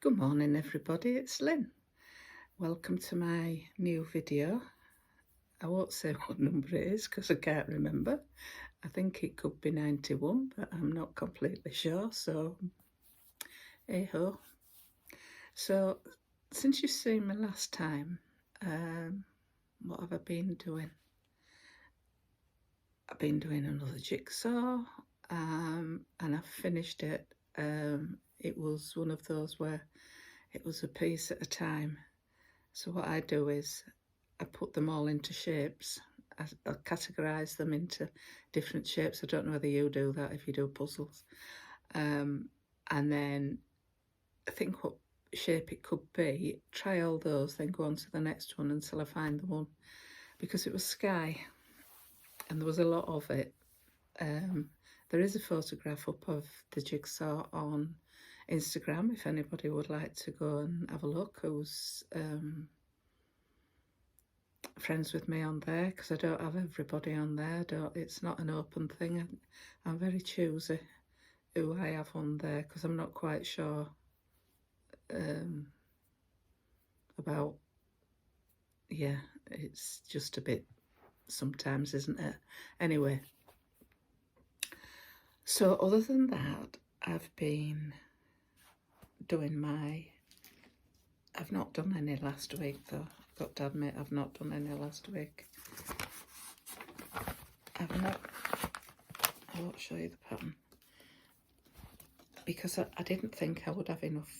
Good morning everybody, it's Lynn. Welcome to my new video. I won't say what number it is because I can't remember. I think it could be 91, but I'm not completely sure, so hey ho. So since you've seen me last time, what have I been doing? I've been doing another jigsaw, and I've finished it. It was one of those where it was a piece at a time. So what I do is I put them all into shapes. I categorise them into different shapes. I don't know whether you do that if you do puzzles. And then think what shape it could be, try all those, then go on to the next one until I find the one. Because it was sky and there was a lot of it. There is a photograph up of the jigsaw on Instagram if anybody would like to go and have a look who's friends with me on there, because I don't have everybody on there. It's not an open thing. I'm very choosy who I have on there because I'm not quite sure about, yeah, it's just a bit sometimes, isn't it? Anyway, so other than that, I've been doing I've not done any last week though. I've got to admit, I've not done any last week. I won't show you the pattern because I didn't think I would have enough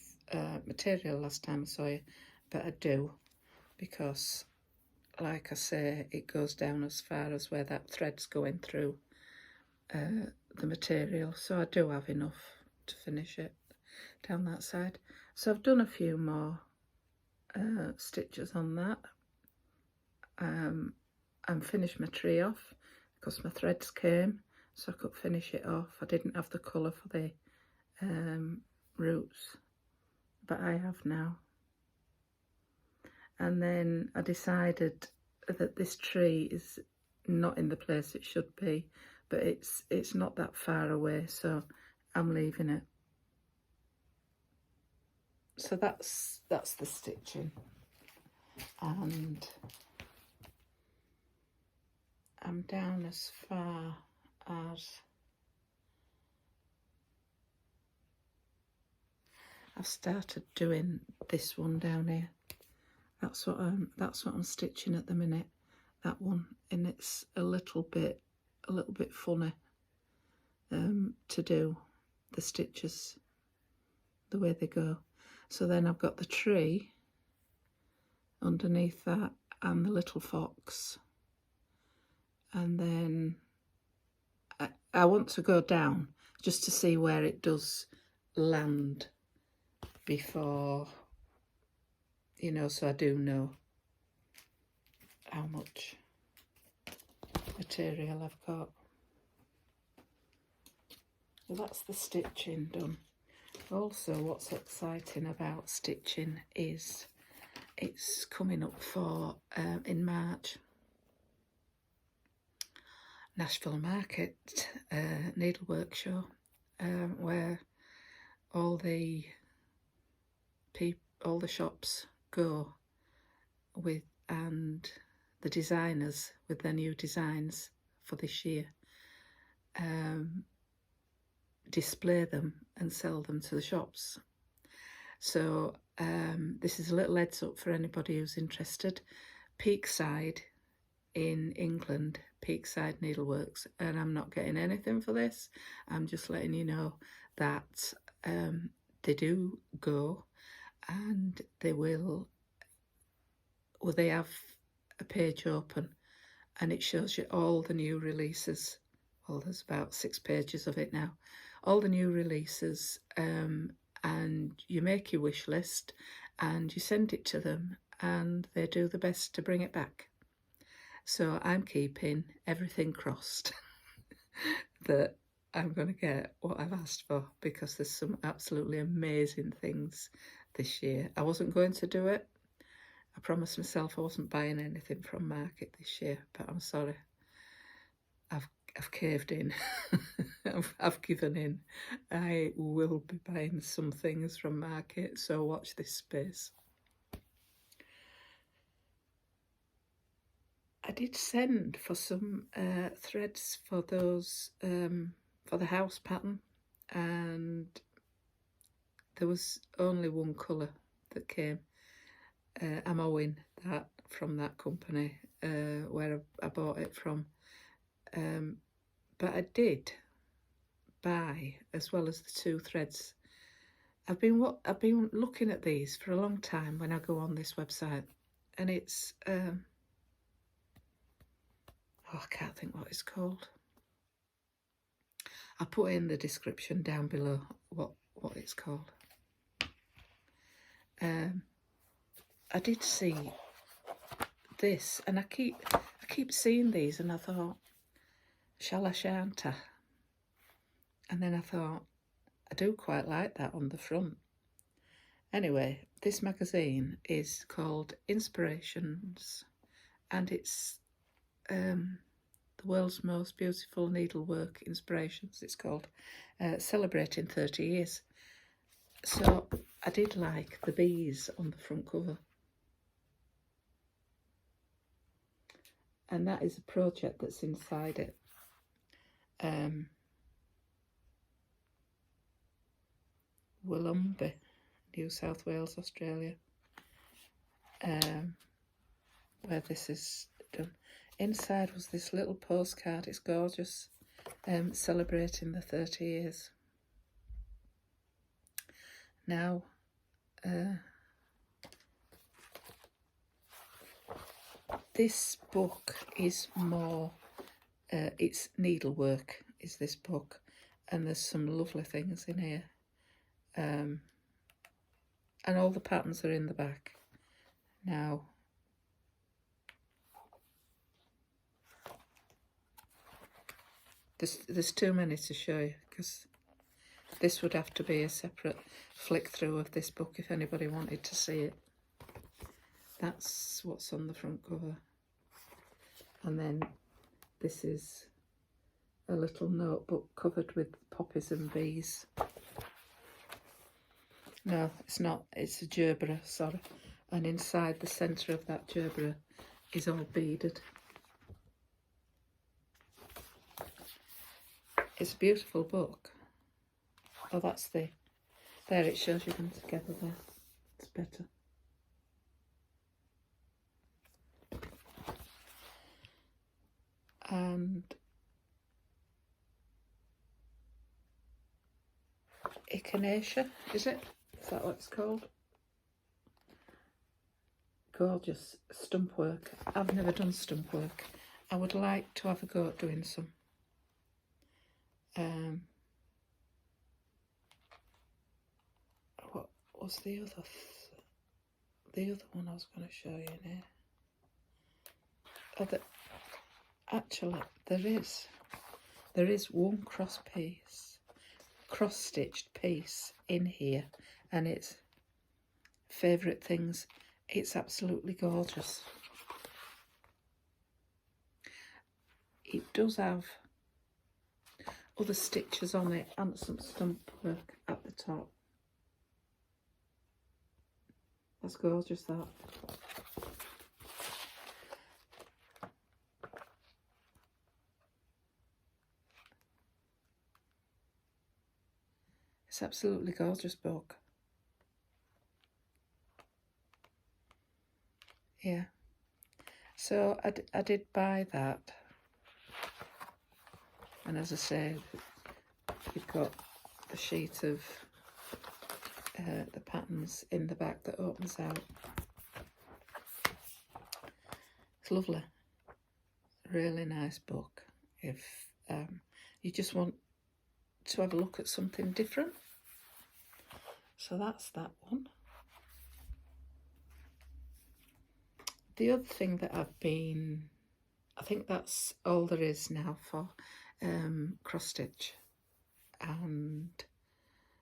material last time I saw you, but I do, because like I say, it goes down as far as where that thread's going through the material, so I do have enough to finish it down that side. So I've done a few more stitches on that and finished my tree off because my threads came, so I could finish it off. I didn't have the colour for the roots, but I have now. And then I decided that this tree is not in the place it should be, but it's not that far away, so I'm leaving it. So that's the stitching, and I'm down as far as I've started doing this one down here. That's what I'm stitching at the minute, that one, and it's a little bit funny to do the stitches the way they go. So then I've got the tree underneath that and the little fox, and then I want to go down just to see where it does land before, you know, so I do know how much material I've got. So that's the stitching done. Also, what's exciting about stitching is it's coming up for in March, Nashville Market Needlework show, where all the shops go with, and the designers with their new designs for this year, display them and sell them to the shops. So this is a little heads up for anybody who's interested. Peakside in England, Peakside Needleworks, and I'm not getting anything for this, I'm just letting you know that they do go, and they will, well, they have a page open and it shows you all the new releases. Well, there's about 6 pages of it now, all the new releases, and you make your wish list and you send it to them and they do the best to bring it back. So I'm keeping everything crossed that I'm going to get what I've asked for, because there's some absolutely amazing things this year. I wasn't going to do it. I promised myself I wasn't buying anything from Market this year, but I'm sorry. I've caved in. I've given in. I will be buying some things from market, so watch this space. I did send for some threads for those, for the house pattern, and there was only one colour that came. I'm owing that from that company where I bought it from. But I did buy, as well as the 2 threads. I've been looking at these for a long time when I go on this website, and it's oh, I can't think what it's called. I'll put in the description down below what it's called. I did see this, and I keep seeing these, and I thought, shall I, shan't I? And then I thought, I do quite like that on the front. Anyway, this magazine is called Inspirations, and it's the world's most beautiful needlework inspirations, it's called, celebrating 30 years. So I did like the bees on the front cover. And that is a project that's inside it. Wollumby, New South Wales, Australia, where this is done. Inside was this little postcard. It's gorgeous, celebrating the 30 years. Now, this book is more, it's needlework is this book, and there's some lovely things in here. And all the patterns are in the back. Now, there's too many to show you, because this would have to be a separate flick through of this book if anybody wanted to see it. That's what's on the front cover. And then this is a little notebook covered with poppies and bees. No, it's not. It's a gerbera, sorry. And inside the centre of that gerbera is all beaded. It's a beautiful book. Oh, that's there it shows you them together there. It's better. And echinacea, is it? Is that what it's called? Gorgeous stump work. I've never done stump work. I would like to have a go at doing some. What was the other one I was going to show you now? Oh, actually, there is one cross-stitched piece in here, and it's favourite things. It's absolutely gorgeous. It does have other stitches on it and some stump work at the top. That's gorgeous, that. It's absolutely gorgeous book. Yeah. So I did buy that. And as I said, you've got a sheet of the patterns in the back that opens out. It's lovely. Really nice book. If you just want to have a look at something different. So that's that one. The other thing that I think that's all there is now for cross stitch, and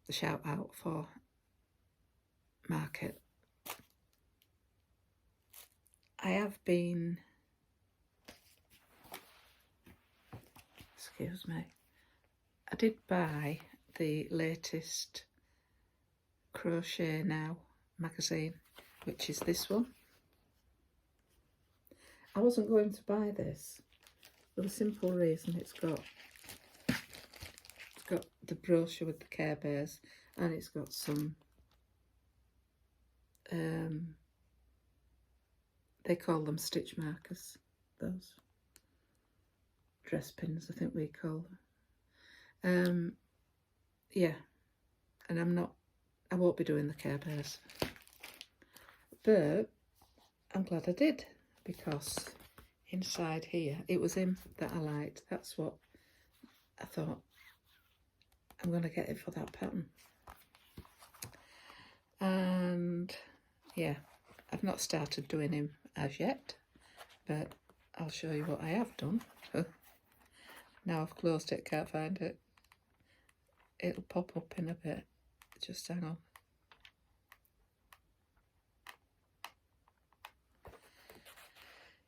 the shout out for market. I have been, excuse me, I did buy the latest Crochet Now magazine, which is this one. I wasn't going to buy this for the simple reason it's got the brochure with the Care Bears, and it's got some they call them stitch markers, those dress pins I think we call them. Yeah, and I won't be doing the Care Bears, but I'm glad I did, because inside here it was him that I liked. That's what I thought, I'm going to get it for that pattern. And yeah, I've not started doing him as yet, but I'll show you what I have done. Now I've closed it, can't find it. It'll pop up in a bit, just hang on.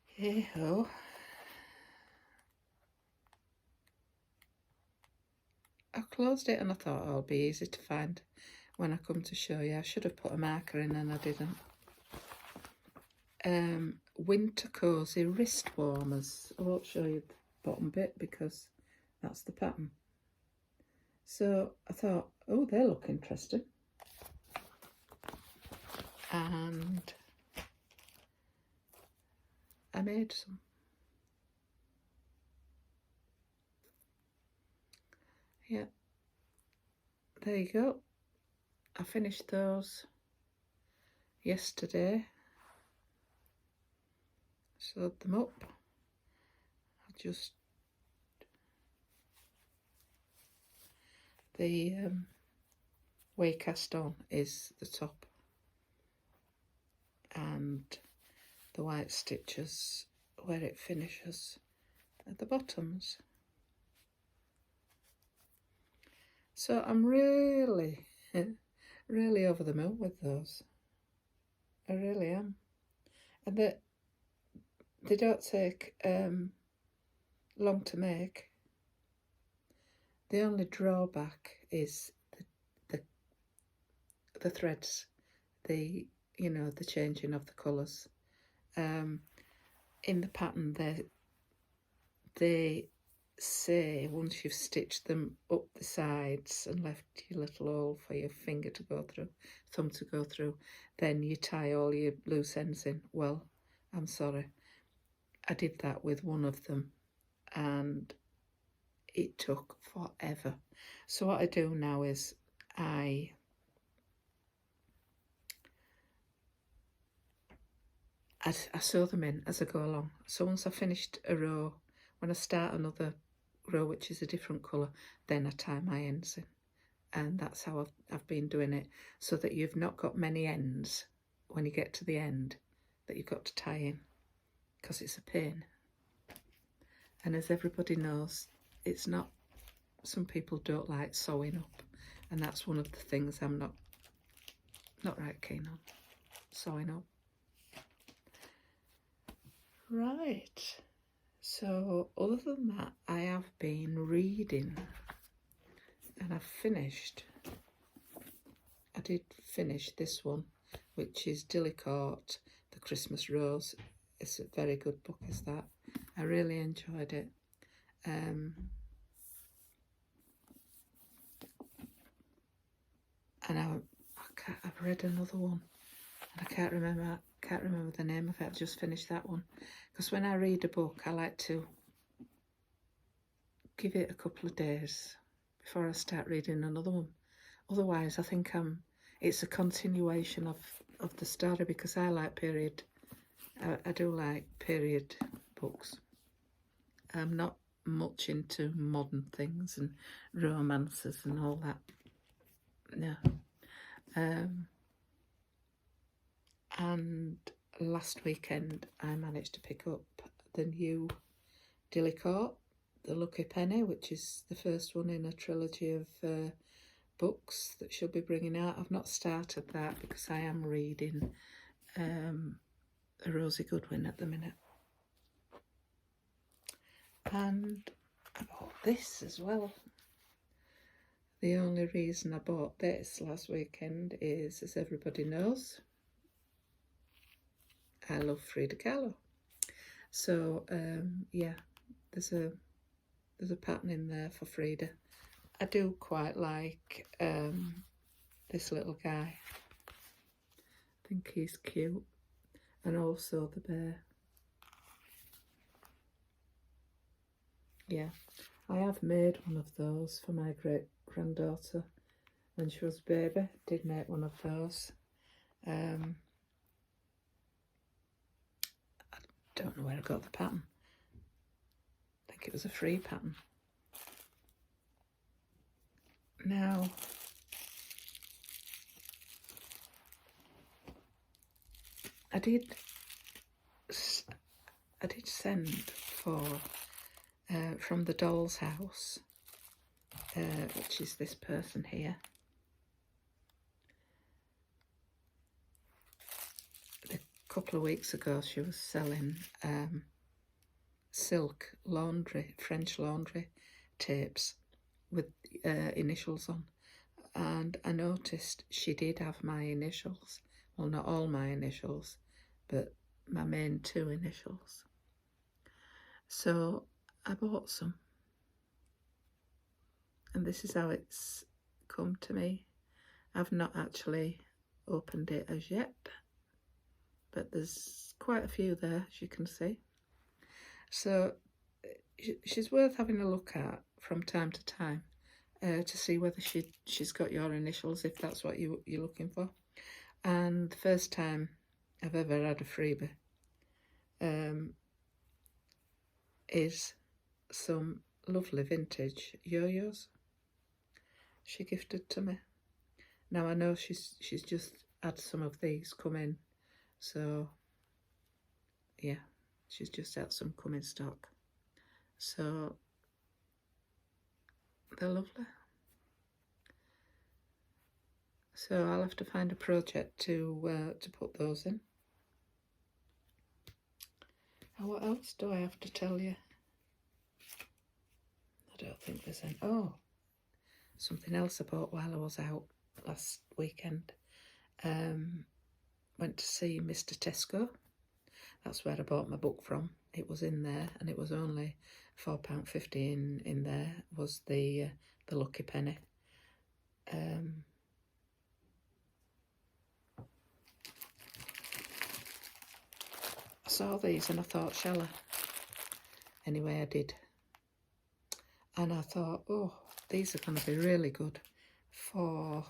Hey ho. I closed it and I thought, oh, it'll be easy to find when I come to show you. I should have put a marker in and I didn't. Winter Cozy wrist warmers. I won't show you the bottom bit because that's the pattern. So I thought, oh, they look interesting. And I made some. Yeah, there you go. I finished those yesterday. Sewed them up. I just the way cast on is the top, and the white stitches where it finishes at the bottoms. So I'm really over the moon with those. I really am. And they don't take long to make. The only drawback is the threads, the changing of the colours. In the pattern they say once you've stitched them up the sides and left your little hole for your finger to go through, thumb to go through, then you tie all your loose ends in. Well, I'm sorry, I did that with one of them and it took forever. So what I do now is I sew them in as I go along. So once I've finished a row, when I start another row which is a different colour, then I tie my ends in. And that's how I've been doing it, so that you've not got many ends when you get to the end that you've got to tie in, because it's a pain. And as everybody knows, it's not, some people don't like sewing up, and that's one of the things I'm not right keen on, sewing up. Right, so other than that, I have been reading, and I've finished, I did finish this one, which is Needlework, The Christmas Rose. It's a very good book, is that. I really enjoyed it. And I've read another one, and I can't remember the name of it. I've just finished that one, because when I read a book, I like to give it a couple of days before I start reading another one. Otherwise, I think it's a continuation of the story, because I like period. I do like period books. I'm not much into modern things and romances and all that. No. And last weekend I managed to pick up the new Needlework, The Lucky Penny, which is the first one in a trilogy of books that she'll be bringing out. I've not started that because I am reading Rosie Goodwin at the minute. And I bought this as well. The only reason I bought this last weekend is, as everybody knows, I love Frida Kahlo. So yeah, there's a pattern in there for Frida. I do quite like this little guy. I think he's cute, and also the bear. Yeah, I have made one of those for my great granddaughter when she was a baby. Did make one of those. I don't know where I got the pattern. I think it was a free pattern. Now, I did send for from the doll's house, which is this person here. A couple of weeks ago, she was selling silk laundry, French laundry tapes with initials on, and I noticed she did have my initials. Well, not all my initials, but my main 2 initials. So I bought some, and this is how it's come to me. I've not actually opened it as yet, but there's quite a few there, as you can see. So she's worth having a look at from time to time to see whether she's got your initials, if that's what you're looking for. And the first time I've ever had a freebie is some lovely vintage yo-yos she gifted to me. Now I know she's just had some of these come in, so yeah, she's just had some come in stock. So they're lovely. So I'll have to find a project to put those in. And what else do I have to tell you? I don't think there's any. Oh, something else I bought while I was out last weekend. Went to see Mr. Tesco. That's where I bought my book from. It was in there, and it was only £4.50 in there. Was the lucky penny. I saw these and I thought, shall I? Anyway, I did. And I thought, oh, these are going to be really good for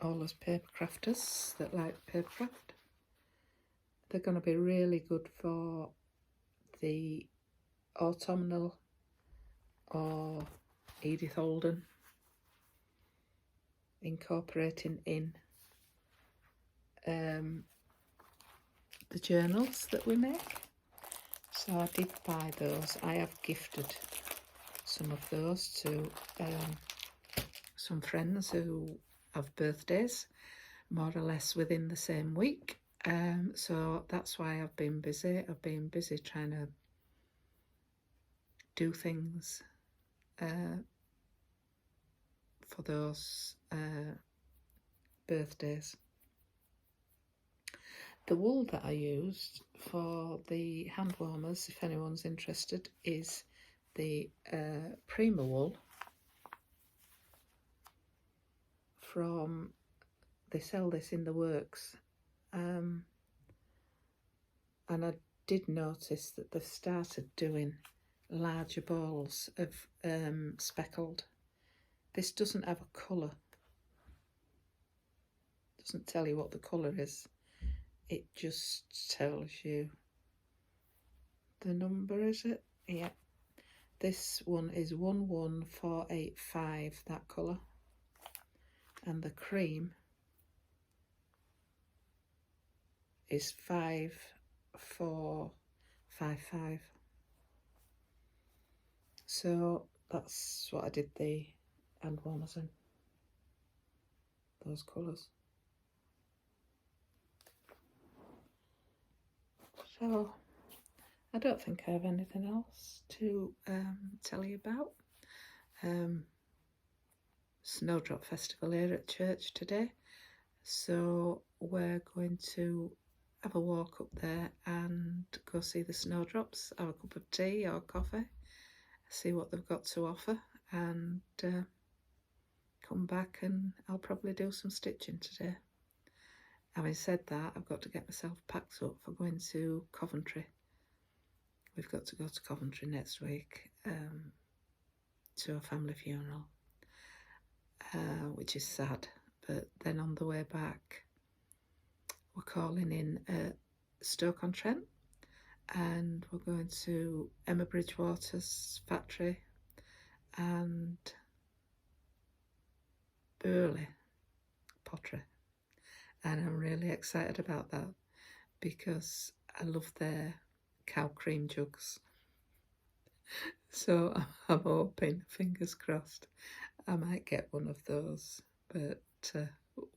all us paper crafters that like papercraft. They're going to be really good for the autumnal or Edith Holden, incorporating in the journals that we make. So I did buy those. I have gifted some of those to some friends who have birthdays more or less within the same week. So that's why I've been busy. I've been busy trying to do things for those birthdays. The wool that I used for the hand warmers, if anyone's interested, is the Prima wool from, they sell this in the works, and I did notice that they've started doing larger balls of speckled. This doesn't have a colour, doesn't tell you what the colour is. It just tells you the number, is it? Yeah. This one is 11485, that colour. And the cream is 5455. So that's what I did the hand warmers in. Those colours. So I don't think I have anything else to tell you about. Snowdrop Festival here at church today, so we're going to have a walk up there and go see the snowdrops, have a cup of tea or coffee, see what they've got to offer, and come back, and I'll probably do some stitching today. Having said that, I've got to get myself packed up for going to Coventry. We've got to go to Coventry next week to a family funeral, which is sad. But then on the way back, we're calling in at Stoke-on-Trent, and we're going to Emma Bridgewater's factory and Burley pottery. And I'm really excited about that because I love their cow cream jugs. So I'm hoping, fingers crossed, I might get one of those, but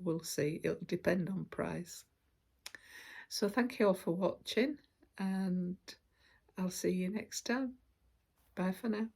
we'll see. It'll depend on price. So thank you all for watching, and I'll see you next time. Bye for now.